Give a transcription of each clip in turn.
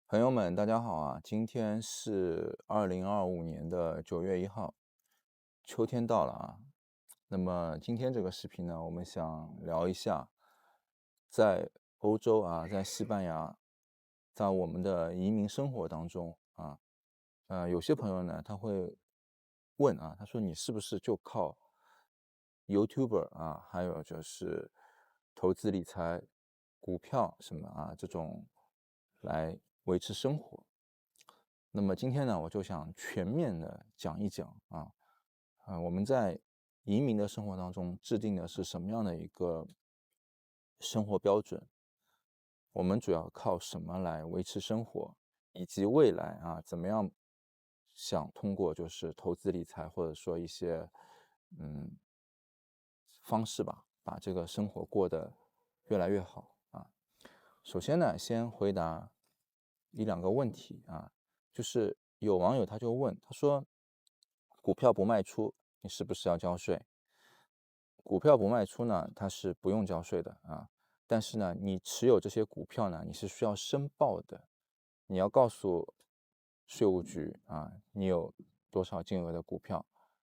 朋友们，大家好啊！今天是2025年的9月1号，秋天到了啊。那么今天这个视频呢，我们想聊一下，在欧洲啊，在西班牙，在我们的移民生活当中啊，有些朋友呢，他会问啊，他说你是不是就靠 YouTuber 啊，还有就是投资理财、股票什么啊这种来维持生活？那么今天呢，我就想全面的讲一讲啊，我们在移民的生活当中制定的是什么样的一个生活标准？我们主要靠什么来维持生活，以及未来啊，怎么样想通过就是投资理财或者说一些嗯方式吧，把这个生活过得越来越好啊。首先呢，先回答一两个问题啊，就是有网友他就问，他说股票不卖出，你是不是要交税？股票不卖出呢，它是不用交税的啊。但是呢，你持有这些股票呢，你是需要申报的，你要告诉税务局啊，你有多少金额的股票。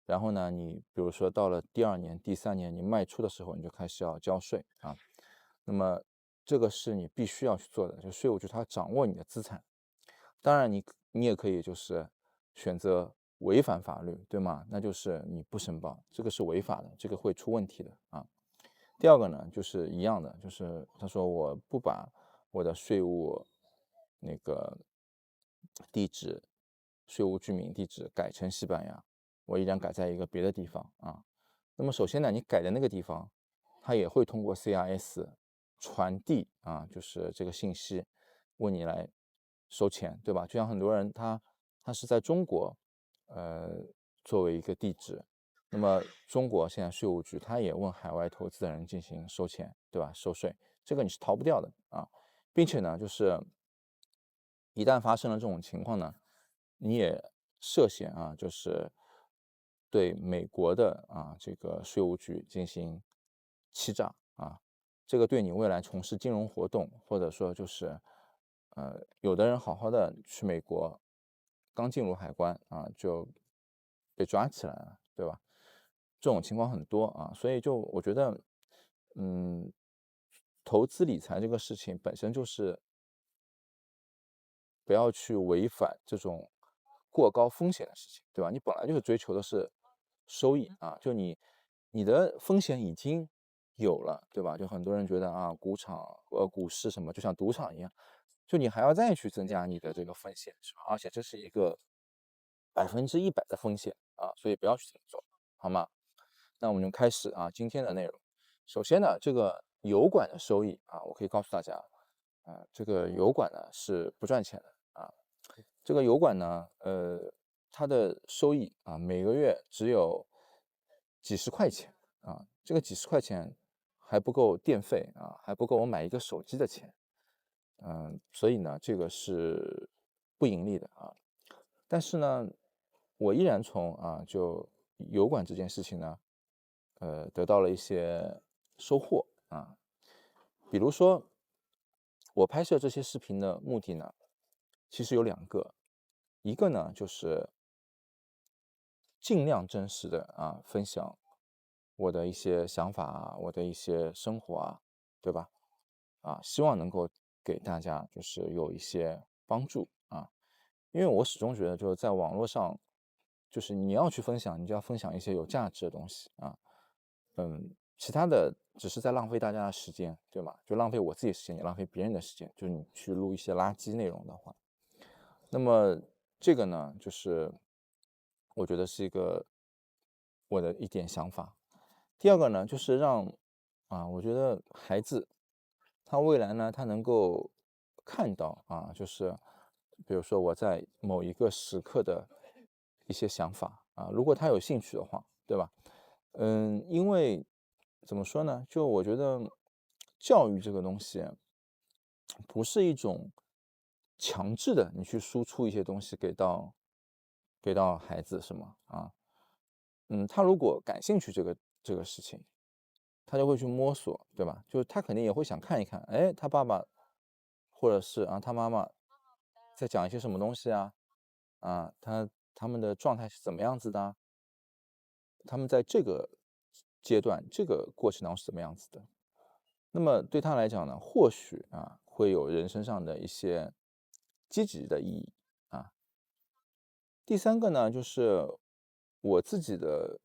然后呢，你比如说到了第二年、第三年你卖出的时候，你就开始要交税啊。那么这个是你必须要去做的，就税务局它掌握你的资产。当然你也可以就是选择违反法律，对吗？那就是你不申报，这个是违法的，这个会出问题的啊。第二个呢，就是一样的，就是他说我不把我的税务那个地址、税务居民地址改成西班牙，我依然改在一个别的地方啊。那么首先呢，你改的那个地方，它也会通过 CRS 传递啊，就是这个信息，问你来收钱，对吧？就像很多人他是在中国，作为一个地址，那么中国现在税务局他也问海外投资的人进行收钱，对吧？收税，这个你是逃不掉的啊，并且呢，就是一旦发生了这种情况呢，你也涉嫌啊，就是对美国的这个税务局进行欺诈啊，这个对你未来从事金融活动，或者说就是有的人好好的去美国，刚进入海关啊就被抓起来了，对吧？这种情况很多啊，所以就我觉得，嗯，投资理财这个事情本身就是不要去违反这种过高风险的事情，对吧？你本来就是追求的是收益啊，就你的风险已经有了，对吧？就很多人觉得啊，股市什么就像赌场一样，就你还要再去增加你的这个风险，是吧？而且这是一个100%的风险啊，所以不要去这么做，好吗？那我们就开始今天的内容。首先呢，这个油管的收益啊，我可以告诉大家，这个油管呢是不赚钱的啊。这个油管呢，它的收益啊，每个月只有几十块钱啊，这个几十块钱还不够电费啊，还不够我买一个手机的钱。所以呢，这个是不盈利的啊。但是呢，我依然从就油管这件事情呢，得到了一些收获啊。比如说，我拍摄这些视频的目的呢，其实有两个，一个呢就是尽量真实的分享我的一些想法啊，我的一些生活啊，对吧？希望能够给大家就是有一些帮助啊。因为我始终觉得就是在网络上，就是你要去分享，你就要分享一些有价值的东西啊。其他的只是在浪费大家的时间，对吗？就浪费我自己时间，也浪费别人的时间。就是你去录一些垃圾内容的话，那么这个呢，就是我觉得是我的一点想法。第二个呢，就是让我觉得孩子他未来呢，他能够看到就是比如说我在某一个时刻的一些想法如果他有兴趣的话，对吧？因为怎么说呢，就我觉得教育这个东西不是一种强制的，你去输出一些东西给到孩子，是吗？他如果感兴趣这个事情，他就会去摸索，对吧？就是他肯定也会想看一看，哎，他爸爸或者是他妈妈在讲一些什么东西啊？他们的状态是怎么样子的啊？他们在这个阶段、这个过程当中是怎么样子的？那么对他来讲呢，或许会有人生上的一些积极的意义啊。第三个呢，就是我自己的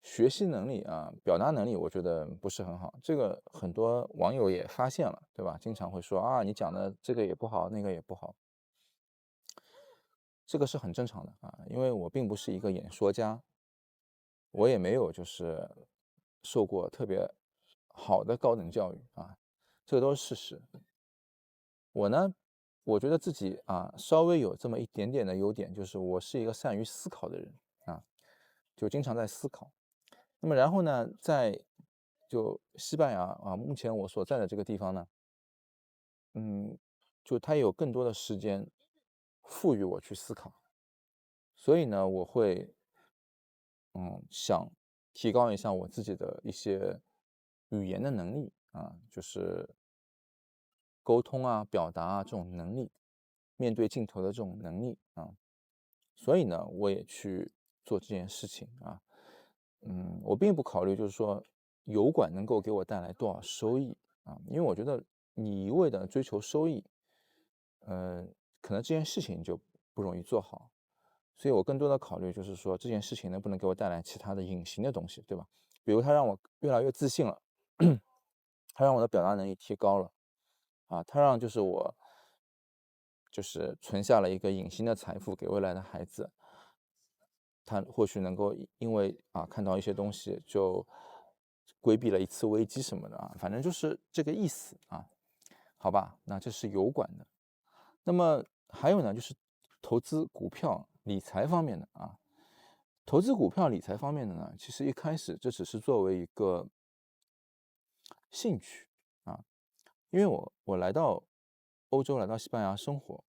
学习能力表达能力，我觉得不是很好。这个很多网友也发现了，对吧？经常会说你讲的这个也不好，那个也不好。这个是很正常的因为我并不是一个演说家，我也没有就是受过特别好的高等教育这个都是事实。我呢，我觉得自己稍微有这么一点点的优点，就是我是一个善于思考的人啊，就经常在思考。那么然后呢，在就西班牙目前我所在的这个地方呢，嗯，就它有更多的时间赋予我去思考，所以呢，我会想提高一下我自己的一些语言的能力就是沟通表达这种能力，面对镜头的这种能力所以呢，我也去做这件事情我并不考虑就是说油管能够给我带来多少收益因为我觉得你一味的追求收益，可能这件事情就不容易做好。所以我更多的考虑就是说这件事情能不能给我带来其他的隐形的东西，对吧？比如它让我越来越自信了，它让我的表达能力提高了它让就是我就是存下了一个隐形的财富给未来的孩子，他或许能够因为看到一些东西就规避了一次危机什么的反正就是这个意思好吧，那这是油管的。那么还有呢，就是投资股票理财方面的投资股票理财方面的呢，其实一开始这只是作为一个兴趣因为我来到欧洲，来到西班牙生活，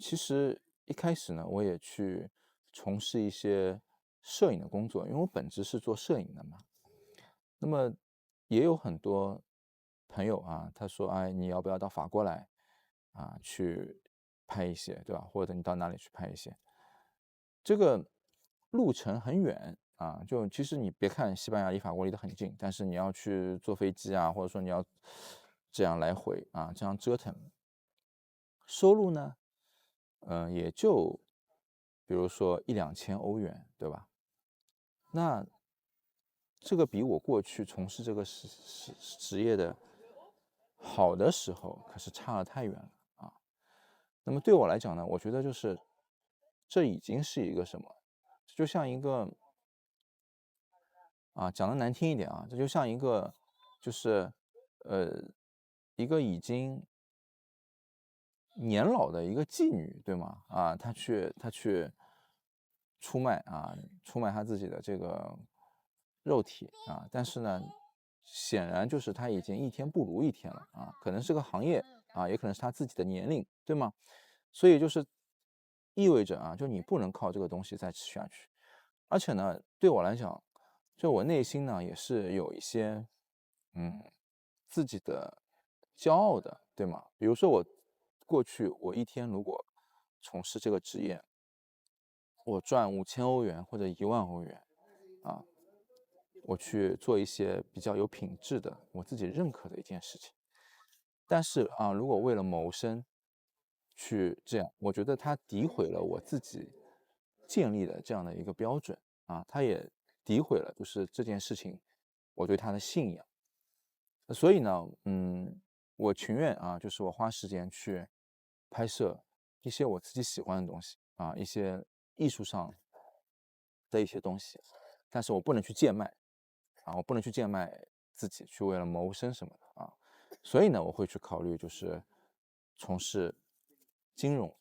其实一开始呢，我也去从事一些摄影的工作，因为我本职是做摄影的嘛。那么也有很多朋友他说，哎，你要不要到法国来去拍一些，对吧？或者你到哪里去拍一些？这个路程很远就其实你别看西班牙离法国离得很近，但是你要去坐飞机或者说你要这样来回这样折腾，收入呢，也就比如说一两千欧元，对吧？那这个比我过去从事这个职业的好的时候可是差得太远了那么对我来讲呢，我觉得就是这已经是一个什么，就像一个讲的难听一点这就像一个就是呃一个已经年老的一个妓女，对吗？她去出卖她自己的这个肉体但是呢，显然就是她已经一天不如一天了可能是个行业也可能是她自己的年龄，对吗？所以就是意味着就你不能靠这个东西再吃下去，而且呢，对我来讲，就我内心呢也是有一些自己的骄傲的，对吗？比如说我过去我一天如果从事这个职业，我赚5000欧元或者1万欧元啊，我去做一些比较有品质的、我自己认可的一件事情。但是如果为了谋生去这样，我觉得他诋毁了我自己建立的这样的一个标准他也诋毁了就是这件事情我对他的信仰。所以呢，我情愿就是我花时间去拍摄一些我自己喜欢的东西一些艺术上的一些东西，但是我不能去贱卖我不能去贱卖自己，去为了谋生什么的所以呢，我会去考虑就是从事金融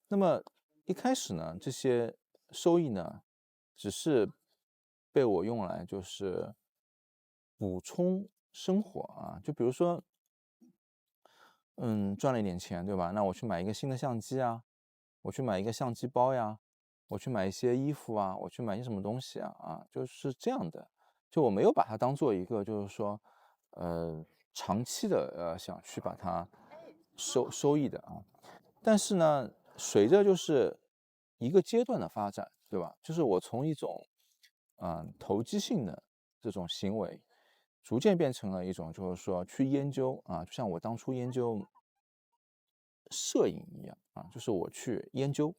那么一开始呢，这些收益呢，只是被我用来就是补充生活就比如说，赚了一点钱，对吧？那我去买一个新的相机我去买一个相机包呀，我去买一些衣服我去买一些什么东西就是这样的。就我没有把它当做一个，就是说，长期的想去把它收益的啊。但是呢，随着就是一个阶段的发展，对吧？就是我从一种投机性的这种行为，逐渐变成了一种就是说去研究啊，就像我当初研究摄影一样啊，就是我去研究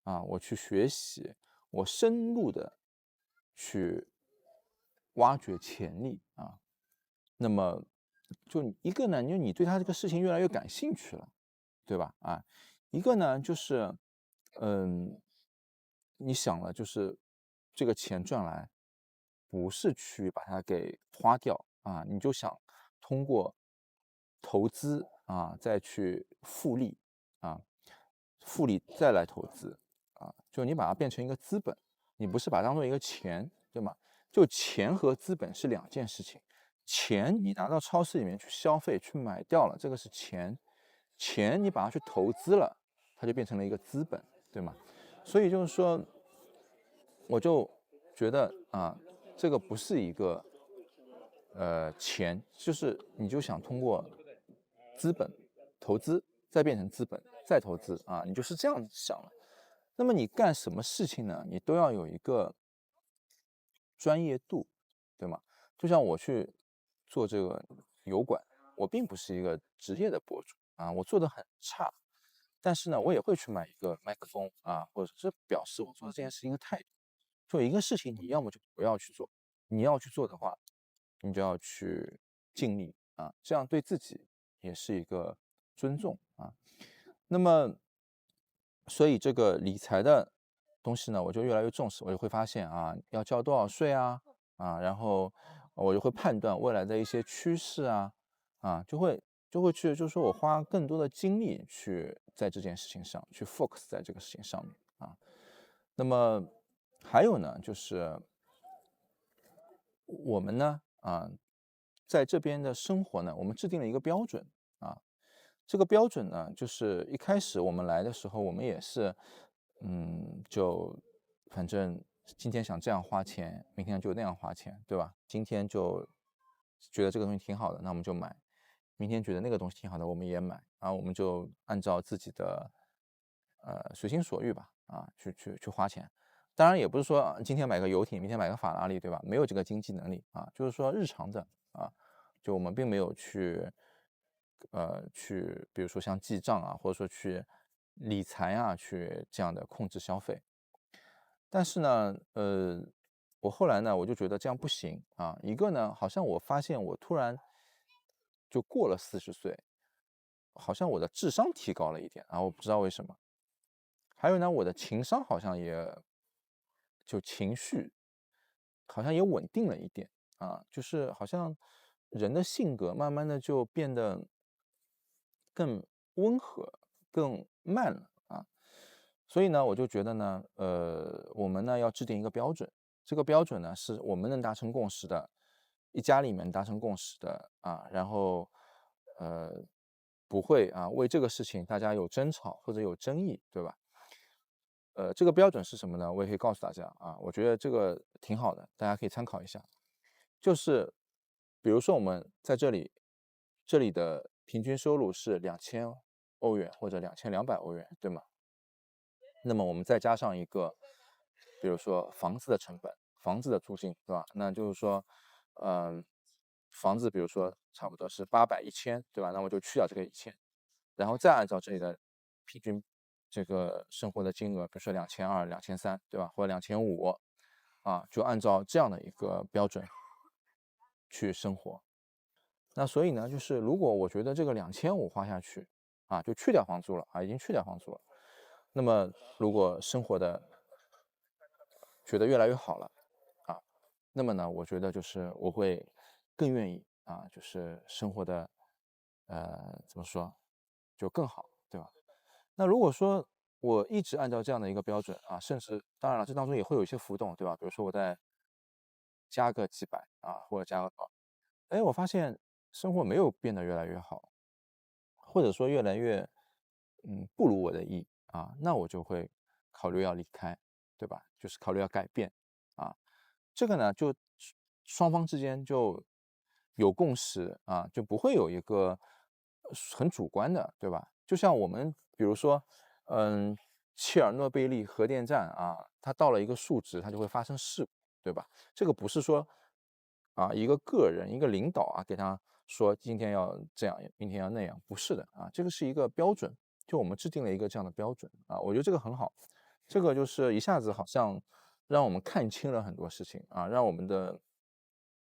啊，我去学习，我深入的去挖掘潜力啊。那么就一个呢，就你对他这个事情越来越感兴趣了，对吧？啊，一个呢就是，嗯，你想了就是这个钱赚来，不是去把它给花掉啊，你就想通过投资啊再去复利啊，复利再来投资啊，就你把它变成一个资本，你不是把它当做一个钱，对吗？就钱和资本是两件事情。钱你拿到超市里面去消费去买掉了，这个是钱，钱你把它去投资了，它就变成了一个资本，对吗？所以就是说，我就觉得啊，这个不是一个钱，就是你就想通过资本投资再变成资本再投资啊，你就是这样想了。那么你干什么事情呢？你都要有一个专业度，对吗？就像我去做这个油管，我并不是一个职业的博主啊，我做的很差，但是呢，我也会去买一个麦克风啊，或者是表示我做这件事情的态度。做一个事情，你要么就不要去做，你要去做的话，你就要去尽力啊，这样对自己也是一个尊重啊。那么，所以这个理财的东西呢，我就越来越重视，我就会发现啊，要交多少税啊，然后我就会判断未来的一些趋势啊，就会去，就是说我花更多的精力去在这件事情上，去 focus 在这个事情上面啊。那么还有呢，就是我们呢，在这边的生活呢，我们制定了一个标准啊。这个标准呢，就是一开始我们来的时候，我们也是，就反正今天想这样花钱，明天就那样花钱，对吧？今天就觉得这个东西挺好的，那我们就买；明天觉得那个东西挺好的，我们也买，然后我们就按照自己的随心所欲吧，去花钱。当然也不是说今天买个游艇，明天买个法拉利，对吧？没有这个经济能力啊，就是说日常的啊，就我们并没有去比如说像记账啊，或者说去理财啊，去这样的控制消费。但是呢，我后来呢，我就觉得这样不行啊。一个呢，好像我发现我突然就过了40岁，好像我的智商提高了一点啊，我不知道为什么。还有呢，我的情商好像也就情绪好像也稳定了一点啊，就是好像人的性格慢慢的就变得更温和、更慢了啊。所以呢，我就觉得呢，我们呢要制定一个标准，这个标准呢是我们能达成共识的，一家里面达成共识的啊，然后呃不会为这个事情大家有争吵或者有争议，对吧？这个标准是什么呢？我也可以告诉大家啊，我觉得这个挺好的，大家可以参考一下。就是比如说我们在这里，这里的平均收入是2000欧元或者2200欧元，对吗？那么我们再加上一个，比如说房子的成本、房子的租金，对吧？那就是说，嗯、房子比如说差不多是800、1000，对吧？那我就去掉这个1000，然后再按照这里的平均这个生活的金额，比如说2200、2300，对吧？或者2500，就按照这样的一个标准去生活。那所以呢，就是如果我觉得这个2500花下去，就去掉房租了已经去掉房租了。那么如果生活的觉得越来越好了啊，那么呢，我觉得就是我会更愿意就是生活的怎么说就更好，对吧？那如果说我一直按照这样的一个标准甚至当然了，这当中也会有一些浮动，对吧？比如说我再加个几百或者加个多少，哎，我发现生活没有变得越来越好，或者说越来越不如我的意那我就会考虑要离开，对吧？就是考虑要改变啊。这个呢，就双方之间就有共识就不会有一个很主观的，对吧？就像我们比如说，切尔诺贝利核电站啊，它到了一个数值，它就会发生事故，对吧？这个不是说一个个人一个领导给他说今天要这样，明天要那样，不是的这个是一个标准，就我们制定了一个这样的标准我觉得这个很好，这个就是一下子好像让我们看清了很多事情让我们的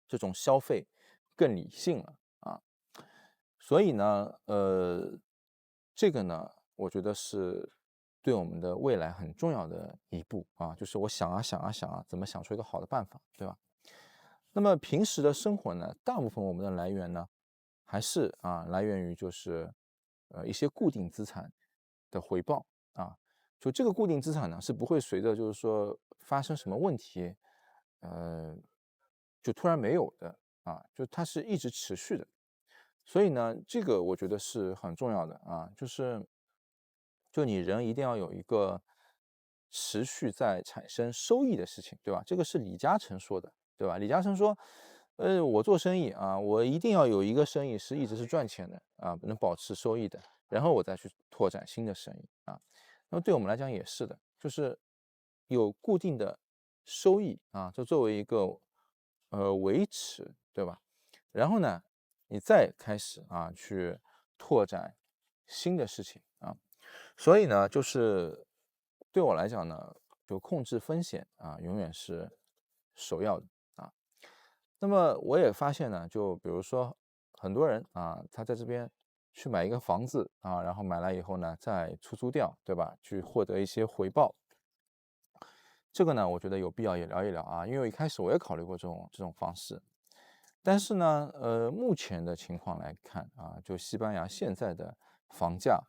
这种消费更理性了所以呢，这个呢，我觉得是对我们的未来很重要的一步就是我想想怎么想出一个好的办法，对吧？那么平时的生活呢，大部分我们的来源呢，还是来源于就是一些固定资产的回报就这个固定资产呢，是不会随着就是说发生什么问题，呃，就突然没有的就它是一直持续的。所以呢，这个我觉得是很重要的就你人一定要有一个持续在产生收益的事情，对吧？这个是李嘉诚说的，对吧？李嘉诚说，我做生意我一定要有一个生意是一直是赚钱的能保持收益的，然后我再去拓展新的生意那么对我们来讲也是的，就是有固定的收益就作为一个维持，对吧？然后呢，你再开始去拓展新的事情所以呢，就是对我来讲呢，就控制风险永远是首要的那么我也发现呢，就比如说很多人他在这边去买一个房子然后买来以后呢，再出租掉，对吧？去获得一些回报。这个呢，我觉得有必要也聊一聊因为一开始我也考虑过这种方式，但是呢，目前的情况来看就西班牙现在的房价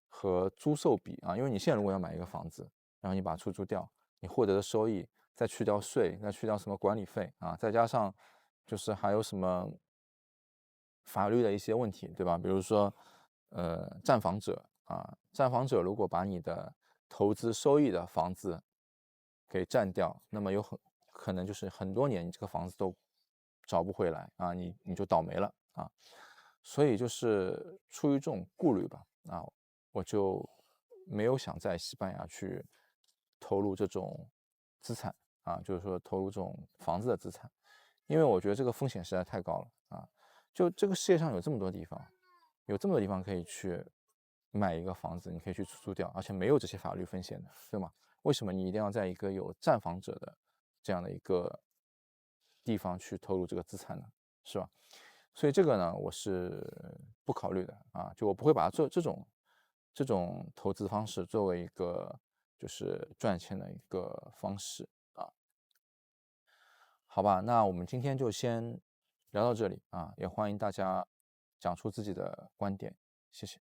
和租售比因为你现在如果要买一个房子，然后你把它出租掉，你获得的收益再去掉税，再去掉什么管理费再加上就是还有什么法律的一些问题，对吧？比如说，占房者占房者如果把你的投资收益的房子给占掉，那么有很可能就是很多年你这个房子都找不回来你就倒霉了所以就是出于这种顾虑吧我就没有想在西班牙去投入这种资产就是说投入这种房子的资产，因为我觉得这个风险实在太高了就这个世界上有这么多地方，有这么多地方可以去买一个房子，你可以去出租掉，而且没有这些法律风险的，对吗？为什么你一定要在一个有占房者的这样的一个地方去投入这个资产呢？是吧？所以这个呢，我是不考虑的就我不会把它做这种投资方式作为一个就是赚钱的一个方式好吧，那我们今天就先聊到这里也欢迎大家讲出自己的观点，谢谢。